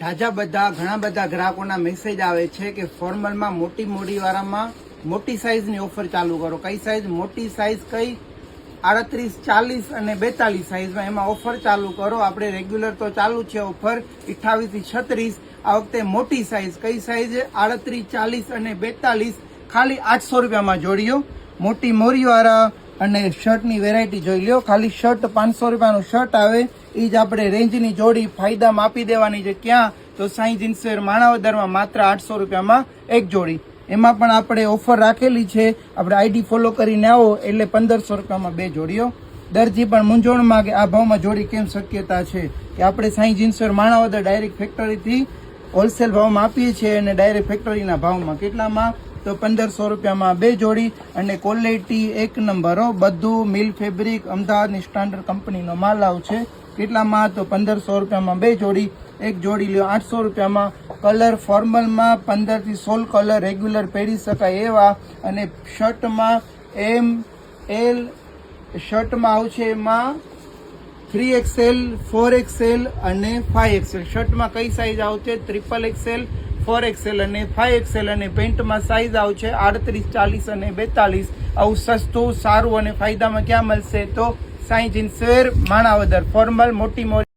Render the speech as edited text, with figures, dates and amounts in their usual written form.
ઘણા બધા ગ્રાહકોના મેસેજ આવે છે કે ફોર્મલમાં મોટી વાળામાં મોટી સાઈઝની ઓફર ચાલુ કરો. કઈ સાઈઝ? મોટી સાઈઝ કઈ? 38, 40 અને 42 સાઈઝમાં એમાં ઓફર ચાલુ કરો. આપણે રેગ્યુલર તો ચાલુ છે ઓફર 28 થી 36. આ વખતે મોટી સાઈઝ કઈ સાઈઝ? 38, 40 અને 42 ખાલી 800 રૂપિયામાં જોડીઓ. મોટી મોરીવાળા અને શર્ટની વેરાયટી જોઈ લો. ખાલી શર્ટ 500 રૂપિયાનું શર્ટ આવે એ જ આપણે રેન્જની જોડી ફાયદામાં આપી દેવાની છે. ક્યાં? તો સાઈ જીન્સ વેર માણાવદરમાં માત્ર 800 રૂપિયામાં એક જોડી. એમાં પણ આપણે ઓફર રાખેલી છે. આપણે આઈડી ફોલો કરીને આવો એટલે 1500 રૂપિયામાં બે જોડીઓ. દરજી પણ મૂંઝવણમાં કે આ ભાવમાં જોડી કેમ શક્યતા છે કે આપણે સાઈ જીન્સ વેર માણાવદર ડાયરેક્ટ ફેક્ટરીથી હોલસેલ ભાવમાં આપીએ છીએ અને ડાયરેક્ટ ફેક્ટરીના ભાવમાં. કેટલામાં? તો 1500 રૂપિયામાં બે જોડી. અને ક્વોલિટી એક નંબર હો. બધું મિલ ફેબ્રિક અમદાવાદની સ્ટાન્ડર્ડ કંપનીનો માલ આવશે. કેટલામાં? તો 1500 રૂપિયામાં બે જોડી. એક જોડી લ્યો 800 રૂપિયામાં. કલર ફોર્મલમાં 15 થી 16 કલર રેગ્યુલર પહેરી શકાય એવા. અને શર્ટમાં ML શર્ટમાં આવશે એમાં 3XL, 4XL અને 5XL. શર્ટમાં કઈ સાઈઝ આવશે? XXL, 4XL અને 5XL. અને પેન્ટમાં સાઈઝ આવશે 38, 40 અને 42. આવું સસ્તું, સારું અને ફાયદામાં ક્યાં મળશે? તો સાઈ જીન્સ વેર માણાવદર ફોર્મલ મોટી